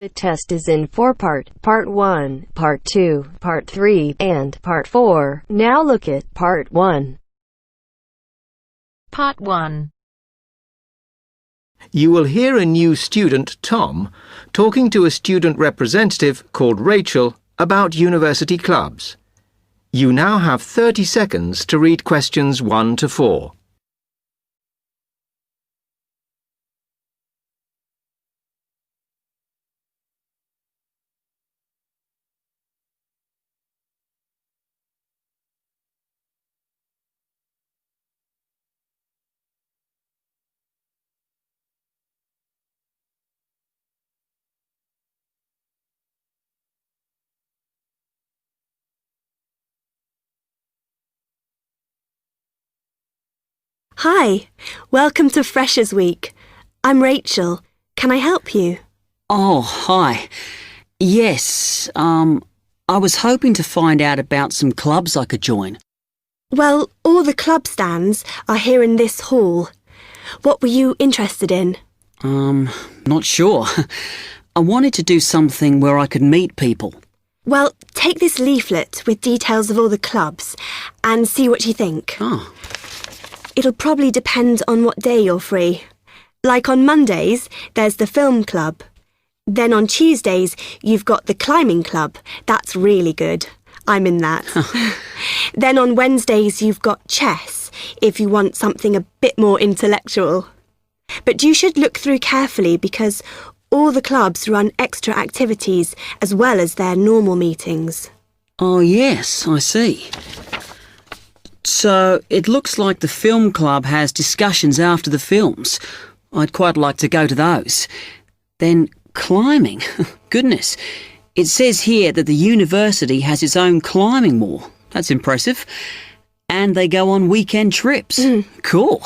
The test is in 4 parts: Part 1, Part 2, Part 3, and Part 4. Now look at Part 1. Part 1. You will hear a new student, Tom, talking to a student representative called Rachel about university clubs. You now have 30 seconds to read questions 1 to 4. Hi, welcome to Freshers Week. I'm Rachel. Can I help you? Oh, hi. Yes, I was hoping to find out about some clubs I could join. Well, all the club stands are here in this hall. What were you interested in? Not sure. I wanted to do something where I could meet people. Well, take this leaflet with details of all the clubs and see what you think. Oh. It'll probably depend on what day you're free. Like on Mondays, there's the film club. Then on Tuesdays, you've got the climbing club. That's really good. I'm in that. Then on Wednesdays, you've got chess, if you want something a bit more intellectual. But you should look through carefully because all the clubs run extra activities as well as their normal meetings. Oh, yes, I see. So it looks like the film club has discussions after the films. I'd quite like to go to those. Then climbing. Goodness. It says here that the university has its own climbing wall. That's impressive. And they go on weekend trips. Cool.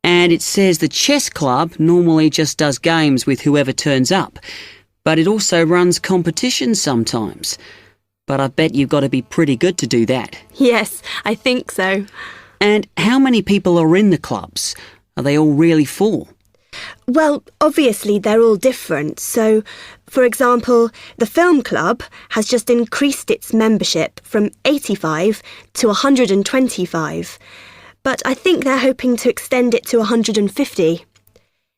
And it says the chess club normally just does games with whoever turns up, but it also runs competitions sometimes. But I bet you've got to be pretty good to do that. Yes, I think so. And how many people are in the clubs? Are they all really full? Well, obviously they're all different. So, for example, the film club has just increased its membership from 85 to 125. But I think they're hoping to extend it to 150.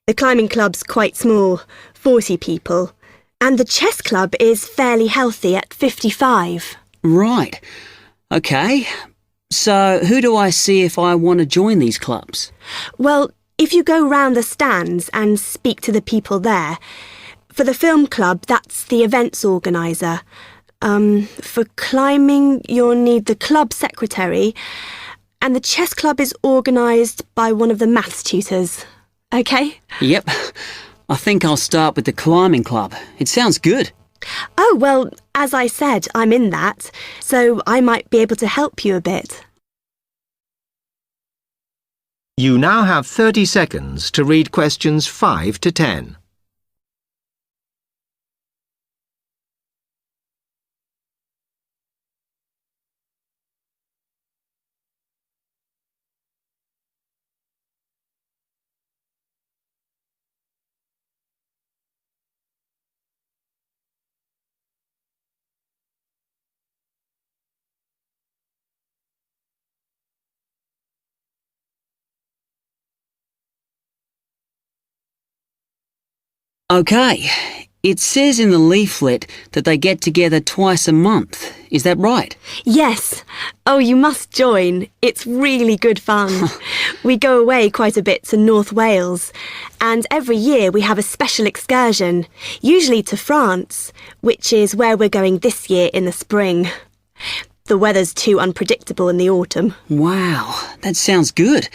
The climbing club's quite small, 40 people. And the chess club is fairly healthy at 55. Right. OK. So who do I see if I want to join these clubs? Well, if you go round the stands and speak to the people there, for the film club, that's the events organiser. For climbing, you'll need the club secretary, and the chess club is organised by one of the maths tutors. OK? Yep. I think I'll start with the climbing club. It sounds good. Oh, well, as I said, I'm in that, so I might be able to help you a bit. You now have 30 seconds to read questions 5 to 10. OK. It says in the leaflet that they get together twice a month. Is that right? Yes. Oh, you must join. It's really good fun. We go away quite a bit to North Wales, and every year we have a special excursion, usually to France, which is where we're going this year in the spring. The weather's too unpredictable in the autumn. Wow, that sounds good.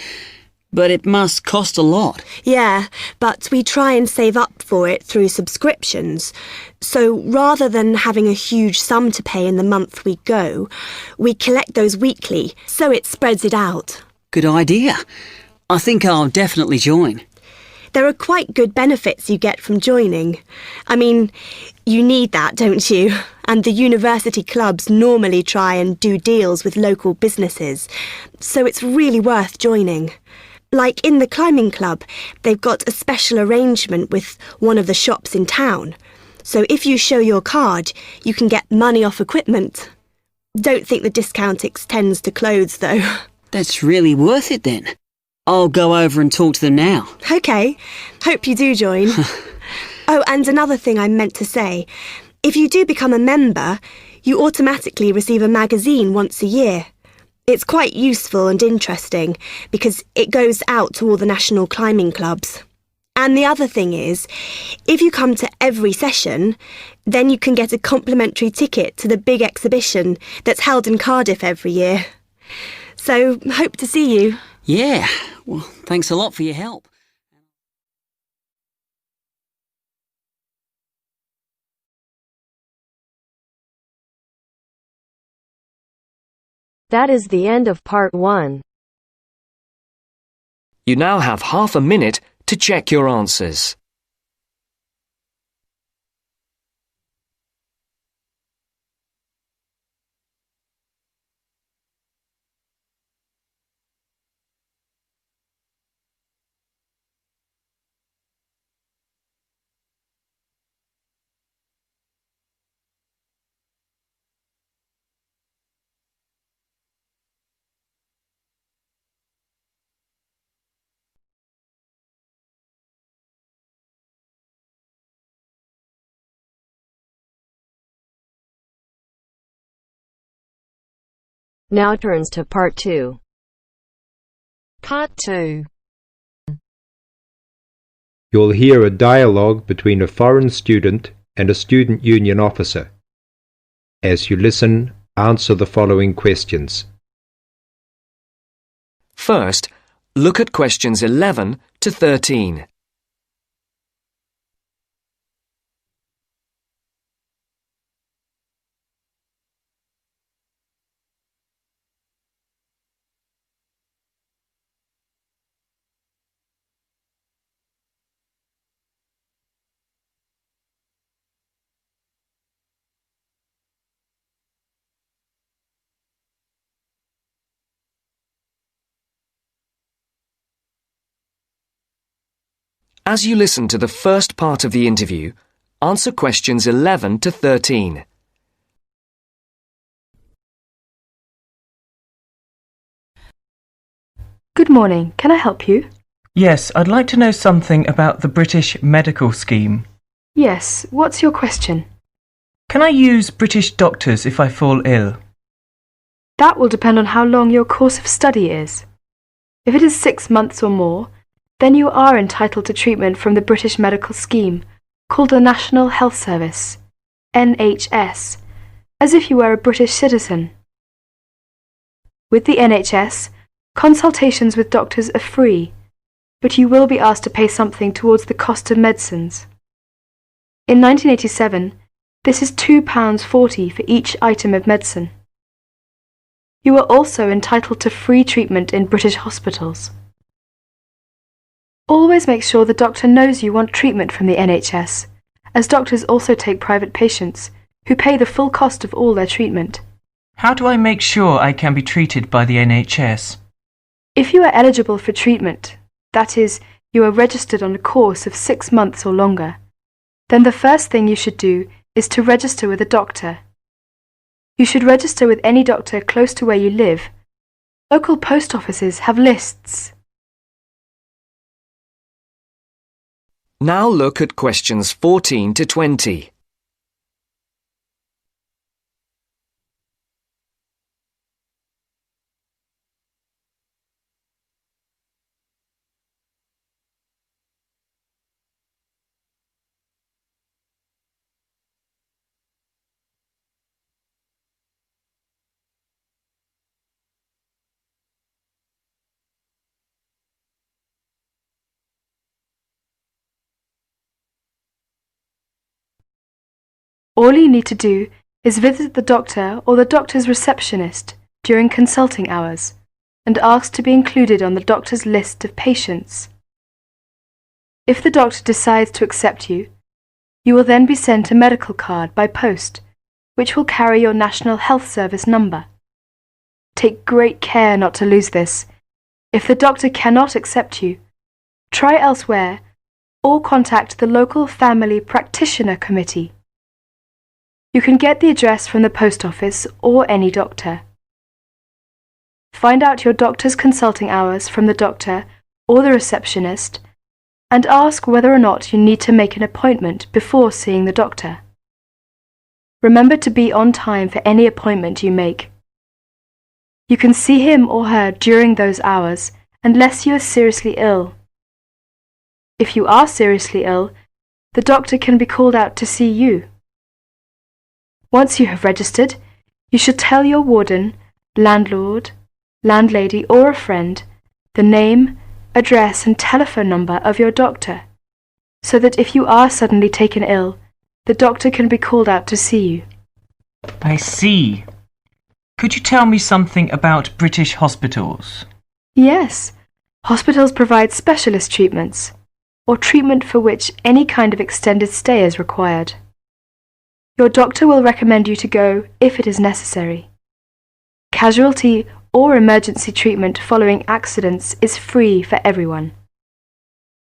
But it must cost a lot. Yeah, but we try and save up for it through subscriptions. So rather than having a huge sum to pay in the month we go, we collect those weekly, so it spreads it out. Good idea. I think I'll definitely join. There are quite good benefits you get from joining. I mean, you need that, don't you? And the university clubs normally try and do deals with local businesses, so it's really worth joining. Like in the climbing club, they've got a special arrangement with one of the shops in town. So if you show your card, you can get money off equipment. Don't think the discount extends to clothes, though. That's really worth it then. I'll go over and talk to them now. OK. Hope you do join. Oh, and another thing I meant to say. If you do become a member, you automatically receive a magazine once a year. It's quite useful and interesting because it goes out to all the national climbing clubs. And the other thing is, if you come to every session, then you can get a complimentary ticket to the big exhibition that's held in Cardiff every year. So, hope to see you. Yeah, well, thanks a lot for your help. That is the end of part 1. You now have half a minute to check your answers. Now turns to part 2. Part 2. You'll hear a dialogue between a foreign student and a student union officer. As you listen, answer the following questions. First, look at questions 11 to 13. As you listen to the first part of the interview, answer questions 11 to 13. Good morning. Can I help you? Yes, I'd like to know something about the British medical scheme. Yes. What's your question? Can I use British doctors if I fall ill? That will depend on how long your course of study is. If it is 6 months or more, then you are entitled to treatment from the British medical scheme, called the National Health Service, NHS, as if you were a British citizen. With the NHS, consultations with doctors are free, but you will be asked to pay something towards the cost of medicines. In 1987, this is £2.40 for each item of medicine. You are also entitled to free treatment in British hospitals. Always make sure the doctor knows you want treatment from the NHS, as doctors also take private patients, who pay the full cost of all their treatment. How do I make sure I can be treated by the NHS? If you are eligible for treatment, that is, you are registered on a course of 6 months or longer, then the first thing you should do is to register with a doctor. You should register with any doctor close to where you live. Local post offices have lists. Now look at questions 14 to 20. All you need to do is visit the doctor or the doctor's receptionist during consulting hours and ask to be included on the doctor's list of patients. If the doctor decides to accept you, you will then be sent a medical card by post, which will carry your National Health Service number. Take great care not to lose this. If the doctor cannot accept you, try elsewhere or contact the local family practitioner committee. You can get the address from the post office or any doctor. Find out your doctor's consulting hours from the doctor or the receptionist and ask whether or not you need to make an appointment before seeing the doctor. Remember to be on time for any appointment you make. You can see him or her during those hours unless you are seriously ill. If you are seriously ill, the doctor can be called out to see you. Once you have registered, you should tell your warden, landlord, landlady or a friend the name, address and telephone number of your doctor, so that if you are suddenly taken ill, the doctor can be called out to see you. I see. Could you tell me something about British hospitals? Yes, hospitals provide specialist treatments, or treatment for which any kind of extended stay is required. Your doctor will recommend you to go if it is necessary. Casualty or emergency treatment following accidents is free for everyone.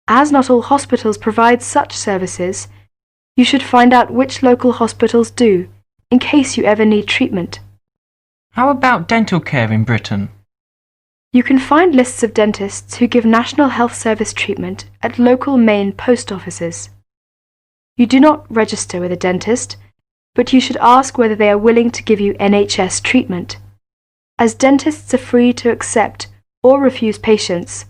As not all hospitals provide such services, you should find out which local hospitals do, in case you ever need treatment. How about dental care in Britain? You can find lists of dentists who give National Health Service treatment at local main post offices. You do not register with a dentist, but you should ask whether they are willing to give you NHS treatment, as dentists are free to accept or refuse patients,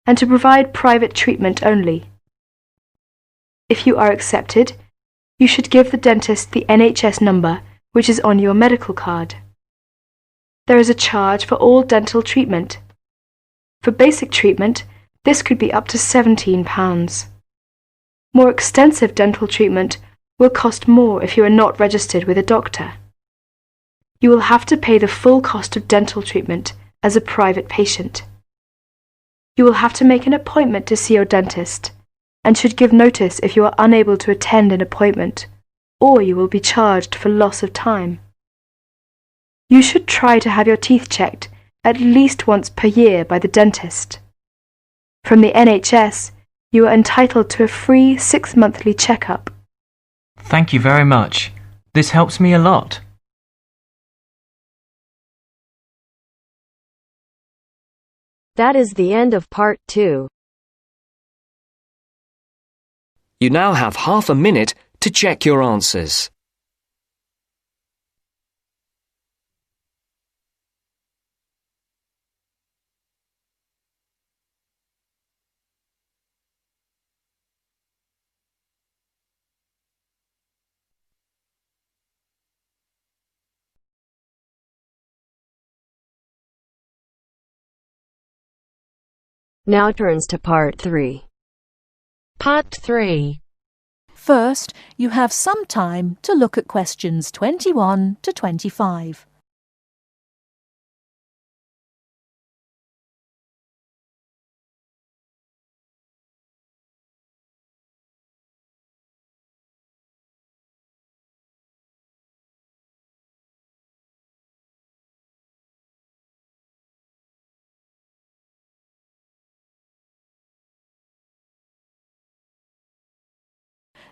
and to provide private treatment only. If you are accepted, you should give the dentist the NHS number which is on your medical card. There is a charge for all dental treatment. For basic treatment, this could be up to £17. More extensive dental treatment will cost more if you are not registered with a doctor. You will have to pay the full cost of dental treatment as a private patient. You will have to make an appointment to see your dentist and should give notice if you are unable to attend an appointment, or you will be charged for loss of time. You should try to have your teeth checked at least once per year by the dentist. From the NHS, you are entitled to a free 6-monthly checkup. Thank you very much. This helps me a lot. That is the end of part 2. You now have half a minute to check your answers. Now turns to part 3. Part 3. First, you have some time to look at questions 21 to 25.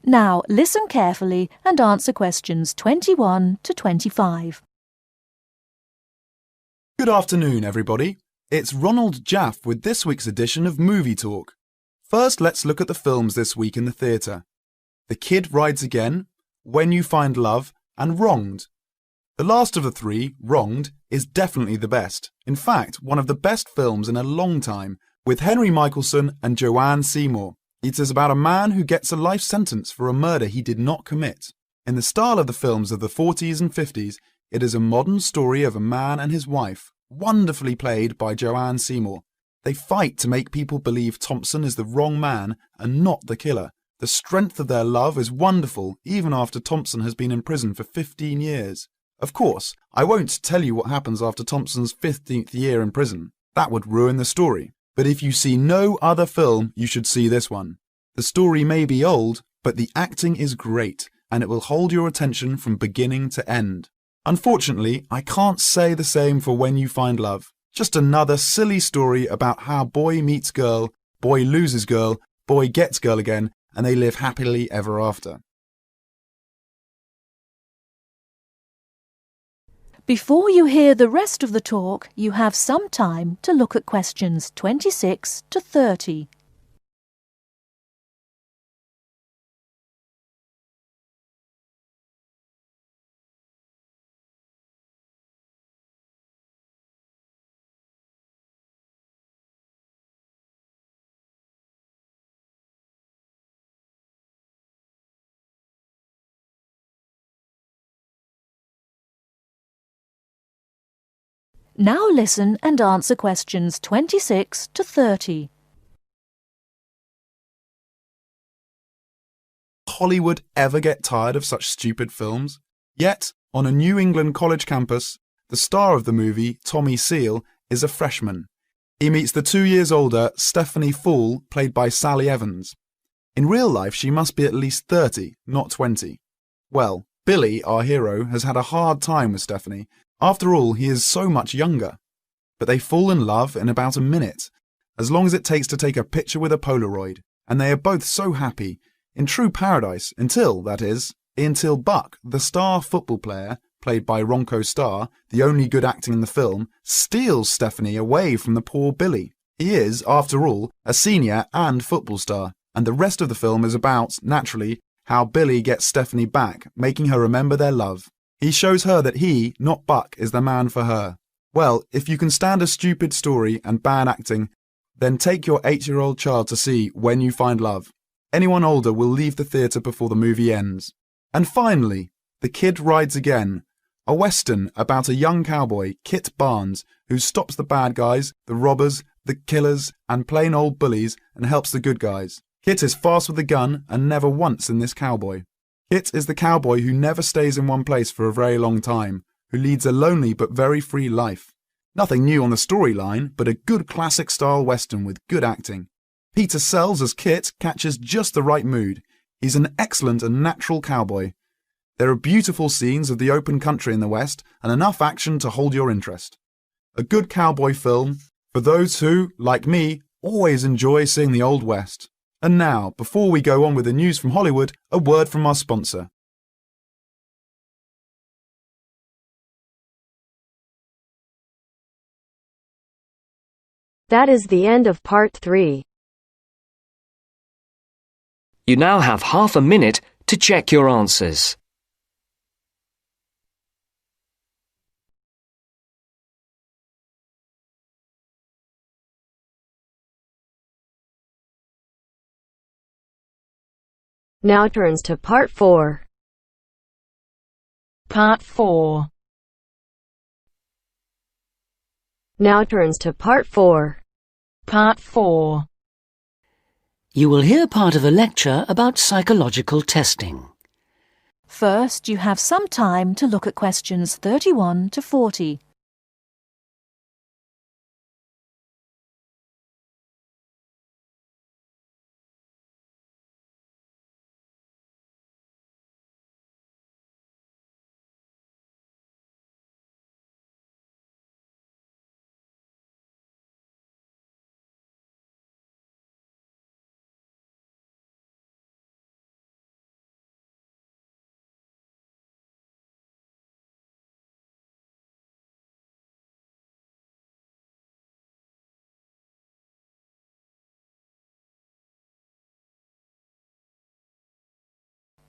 Now listen carefully and answer questions 21 to 25. Good afternoon, everybody. It's Ronald Jaff with this week's edition of Movie Talk. First, let's look at the films this week in the theatre. The Kid Rides Again, When You Find Love, and Wronged. The last of the three, Wronged, is definitely the best. In fact, one of the best films in a long time, with Henry Michelson and Joanne Seymour. It is about a man who gets a life sentence for a murder he did not commit. In the style of the films of the 40s and 50s, it is a modern story of a man and his wife, wonderfully played by Joanne Seymour. They fight to make people believe Thompson is the wrong man and not the killer. The strength of their love is wonderful even after Thompson has been in prison for 15 years. Of course, I won't tell you what happens after Thompson's 15th year in prison. That would ruin the story. But if you see no other film, you should see this one. The story may be old, but the acting is great, and it will hold your attention from beginning to end. Unfortunately, I can't say the same for When You Find Love. Just another silly story about how boy meets girl, boy loses girl, boy gets girl again, and they live happily ever after. Before you hear the rest of the talk, you have some time to look at questions 26 to 30. Now listen and answer questions 26 to 30. Hollywood ever get tired of such stupid films? Yet, on a New England college campus, the star of the movie, Tommy Seal, is a freshman. He meets the 2 years older Stephanie Fool, played by Sally Evans. In real life, she must be at least 30, not 20. Well, Billy, our hero, has had a hard time with Stephanie. After all, he is so much younger. But they fall in love in about a minute, as long as it takes to take a picture with a Polaroid, and they are both so happy, in true paradise, until Buck, the star football player, played by Ronco Starr, the only good acting in the film, steals Stephanie away from the poor Billy. He is, after all, a senior and football star, and the rest of the film is about, naturally, how Billy gets Stephanie back, making her remember their love. He shows her that he, not Buck, is the man for her. Well, if you can stand a stupid story and bad acting, then take your 8-year-old child to see When You Find Love. Anyone older will leave the theatre before the movie ends. And finally, The Kid Rides Again, a western about a young cowboy, Kit Barnes, who stops the bad guys, the robbers, the killers, and plain old bullies and helps the good guys. Kit is fast with a gun and never once in this cowboy. Kit is the cowboy who never stays in one place for a very long time, who leads a lonely but very free life. Nothing new on the storyline, but a good classic-style western with good acting. Peter Sells as Kit catches just the right mood. He's an excellent and natural cowboy. There are beautiful scenes of the open country in the West and enough action to hold your interest. A good cowboy film for those who, like me, always enjoy seeing the Old West. And now, before we go on with the news from Hollywood, a word from our sponsor. That is the end of part 3. You now have half a minute to check your answers. Now turns to part 4. Part 4. Now turns to part 4. Part 4. You will hear part of a lecture about psychological testing. First, you have some time to look at questions 31 to 40.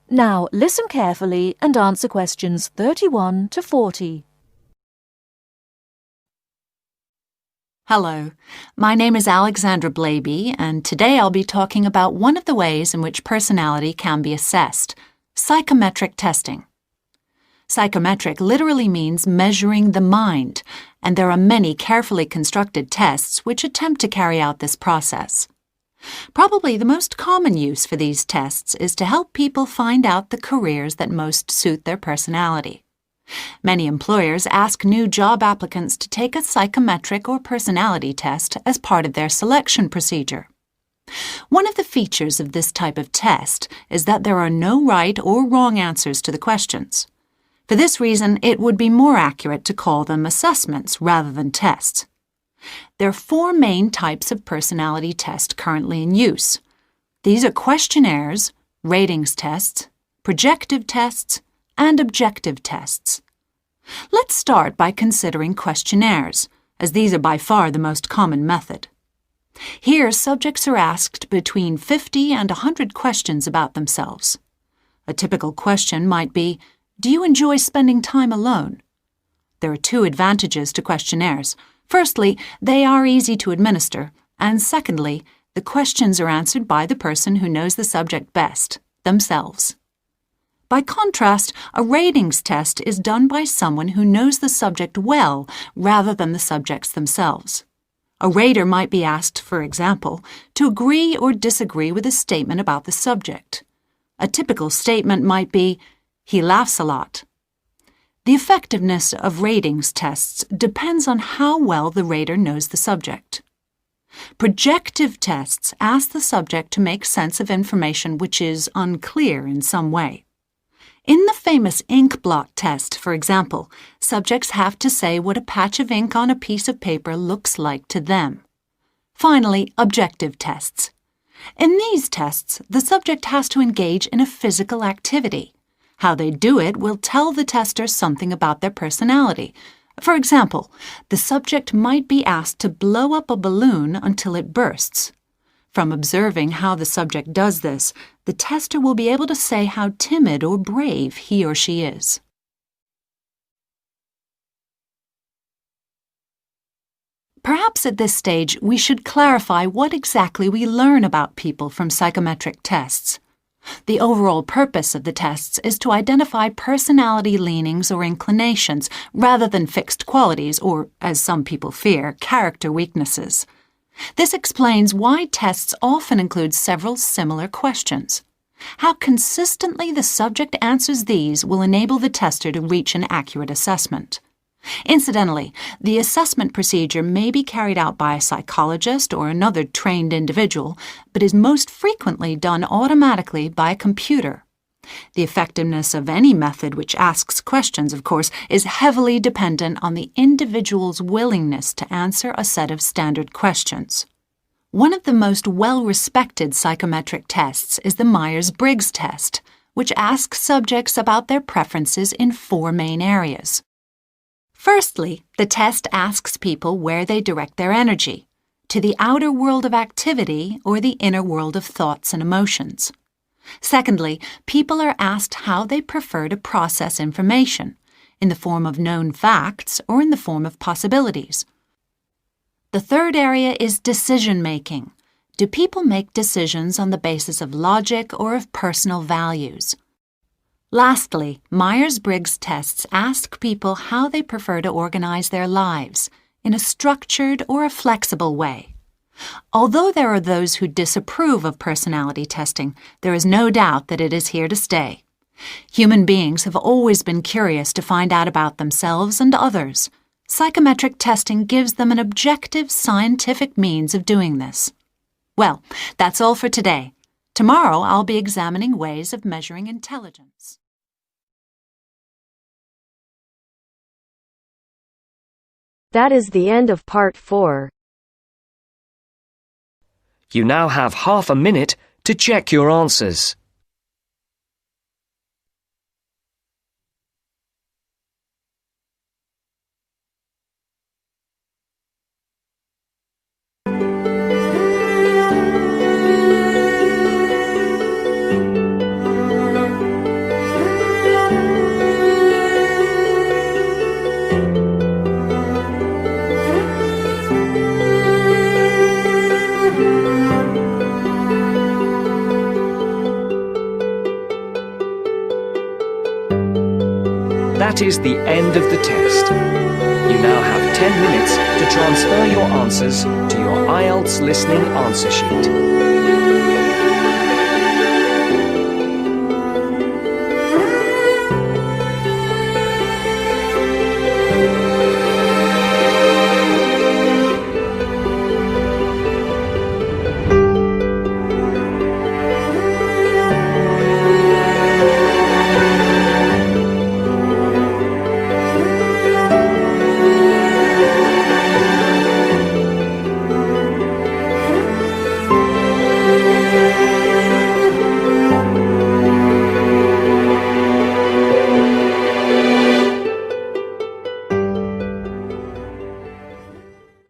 Now listen carefully and answer questions 31 to 40. Hello, my name is Alexandra Blaby, and today I'll be talking about one of the ways in which personality can be assessed, psychometric testing. Psychometric literally means measuring the mind, and there are many carefully constructed tests which attempt to carry out this process. Probably the most common use for these tests is to help people find out the careers that most suit their personality. Many employers ask new job applicants to take a psychometric or personality test as part of their selection procedure. One of the features of this type of test is that there are no right or wrong answers to the questions. For this reason, it would be more accurate to call them assessments rather than tests. There are 4 main types of personality test currently in use. These are questionnaires, ratings tests, projective tests, and objective tests. Let's start by considering questionnaires, as these are by far the most common method. Here, subjects are asked between 50 and 100 questions about themselves. A typical question might be, "Do you enjoy spending time alone?" There are two advantages to questionnaires. Firstly, they are easy to administer, and secondly, the questions are answered by the person who knows the subject best, themselves. By contrast, a ratings test is done by someone who knows the subject well rather than the subjects themselves. A rater might be asked, for example, to agree or disagree with a statement about the subject. A typical statement might be, "He laughs a lot." The effectiveness of ratings tests depends on how well the rater knows the subject. Projective tests ask the subject to make sense of information which is unclear in some way. In the famous ink blot test, for example, subjects have to say what a patch of ink on a piece of paper looks like to them. Finally, objective tests. In these tests, the subject has to engage in a physical activity. How they do it will tell the tester something about their personality. For example, the subject might be asked to blow up a balloon until it bursts. From observing how the subject does this, the tester will be able to say how timid or brave he or she is. Perhaps at this stage we should clarify what exactly we learn about people from psychometric tests. The overall purpose of the tests is to identify personality leanings or inclinations rather than fixed qualities or, as some people fear, character weaknesses. This explains why tests often include several similar questions. How consistently the subject answers these will enable the tester to reach an accurate assessment. Incidentally, the assessment procedure may be carried out by a psychologist or another trained individual, but is most frequently done automatically by a computer. The effectiveness of any method which asks questions, of course, is heavily dependent on the individual's willingness to answer a set of standard questions. One of the most well-respected psychometric tests is the Myers-Briggs test, which asks subjects about their preferences in 4 main areas. Firstly, the test asks people where they direct their energy, to the outer world of activity or the inner world of thoughts and emotions. Secondly, people are asked how they prefer to process information, in the form of known facts or in the form of possibilities. The third area is decision-making. Do people make decisions on the basis of logic or of personal values? Lastly, Myers-Briggs tests ask people how they prefer to organize their lives, in a structured or a flexible way. Although there are those who disapprove of personality testing, there is no doubt that it is here to stay. Human beings have always been curious to find out about themselves and others. Psychometric testing gives them an objective, scientific means of doing this. Well, that's all for today. Tomorrow I'll be examining ways of measuring intelligence. That is the end of part 4. You now have half a minute to check your answers. That is the end of the test. You now have 10 minutes to transfer your answers to your Ielts listening answer sheet.